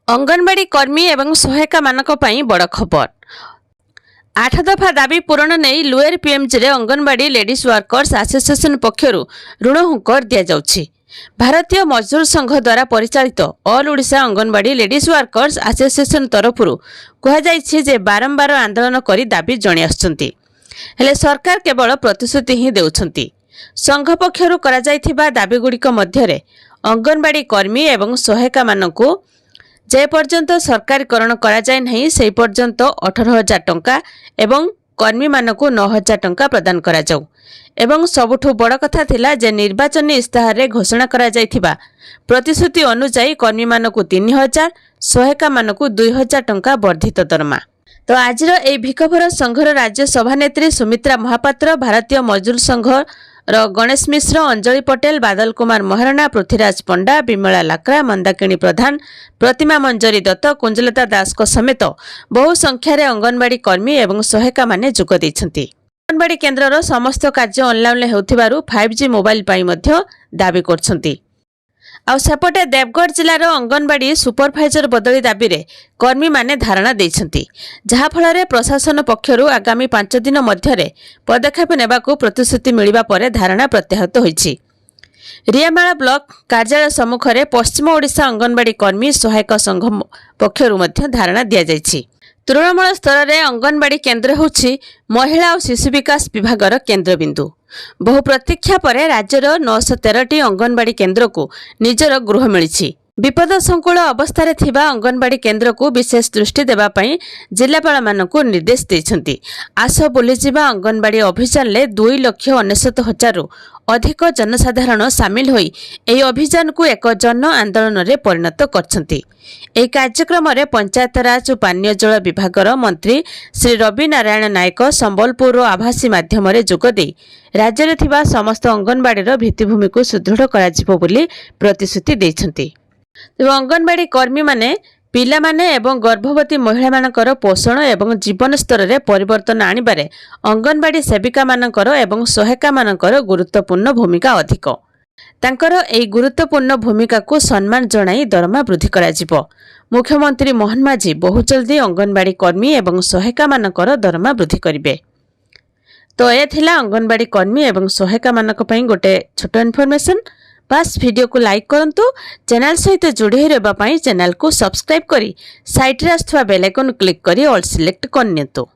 अंगनवाड़ी कर्मी एवं सहायिका मानक पई बड़ खबर। 8 दफा दाबी पूरण नहीं लुएर पीएमजी रे अंगनवाड़ी लेडीज वर्कर्स एसोसिएशन पक्षरु ऋण हुंकर दिया जाउछि। भारतीय मजदूर संघ द्वारा परिचालित all Odisha anganwadi ladies workers association तरफरु कहा जाइछि जे बारंबार आंदोलन करी दाबी जणि आछंती, हेले सरकार केवल प्रतिश्रुति ही देउछंती। संघ पक्षरु करा जाइथिबा दाबी गुड़िक मध्यरे अंगनवाड़ी कर्मी एवं सहायिका मानकु जे पर्यंत सरकारीकरण करा जाय नहीं से पर्यंत 18,000 टंका एवं कर्मी मानकु 9,000 टंका प्रदान करा जाऊ। एवं सबुठु बड़ कथा थिला जे निर्वाचन इस्ताहार रे घोषणा करा जायथिबा प्रतिश्रुति अनुसार कर्मी मानकु 3,000, सहायिका मानकु 2,000 टंका वर्धित दरमा। तो आजिर ए भिकभर संघर राज्य सभानेत्री सुमित्रा महापात्र, भारतीय मजदूर संघ गणेश मिश्र, अंजलि पटेल, बादल कुमार महाराणा, पृथ्वीराज पंडा, विमला लाक्रा, मंदाकिनी प्रधान, प्रतिमा मंजरी दत्त, कुंजलता दास को समेत बहु संख्यार अंगनवाड़ी कर्मी एवं सहायिका माने जोग दैछंती। अंगनवाड़ी केन्द्रर समस्त कार्य ऑनलाइन हेउथिबारु 5G मोबाइल पाई मध्य दाबी करछंती। आउ सेपटे देवगढ़ जिलार अंगनवाड़ी सुपरभाइजर बदली दाबी रे कर्मी माने धारणा दैछंती, जहा फଳରେ प्रशासन पक्षरु आगामी 5 दिन मध्यरे पदक्षेप नेबाकू प्रतिश्रुति मिलिबा परे धारणा प्रत्याहत होईछि। रियामाला ब्लॉक कार्यालय सम्मुखरे पश्चिम ओडिशा अंगनवाड़ी कर्मी सहायक संघ पक्षरु मध्य धारणा दिया जाइछि। तृणमूल स्तर में अंगनवाड़ी केन्द्र होछि महिला और शिशु विकास विभागर केन्द्रबिंदु। बहु प्रतीक्षा पर राज्यर 913टी अंगनवाड़ी केन्द्र को निजर गृह मिली। विपद संकुल अवस्था थिबा अंगनवाड़ी केन्द्र को विशेष दृष्टि देबा पई जिलापाल मानकु निर्देश दैछंती। आस बुलीजिबा अंगनवाड़ी अभियान ले 2,99,000 अधिक जनसाधारण सामिल होई एही अभियान को एक जन आंदोलन रे परिणत करछंती। एही कार्यक्रम रे पंचायत राज और पानीय जल विभागर मंत्री श्री रवि नारायण नायक संबलपुर आभासी माध्यम रे जोग दे राज्य रे थिबा समस्त अंगनवाड़ी भित्तिभूमि को सुदृढ़ करा जिवो बोली प्रतिश्रुति दैछंती। अंगनवाड़ी कर्मी माने पिला माने एवं गर्भवती महिला मानकर पोषण एवं जीवन स्तर में परिवर्तन आनिबारे अंगनवाड़ी सेविका मानकर एवं सहायिका मानकर गुरुत्वपूर्ण भूमिका अधिक। तांकर एई गुरुत्वपूर्ण भूमिका को सम्मान जणाई दरमा वृद्धि करा जिवो। मुख्यमंत्री मोहन माझी बहु जल्दी अंगनवाड़ी कर्मी एवं सहायिका मानकर दरमा वृद्धि करिवे। तो ए थिला अंगनवाड़ी कर्मी एवं सहायिका मानक पई गोटे छोट इनफॉरमेशन। बस वीडियो को लाइक करंतु, चैनल सहित जोड़ी रहबा पई चैनल को सब्सक्राइब करी साइड रे आस्थवा बेल आइकन क्लिक करी ऑल सिलेक्ट करनियंतु।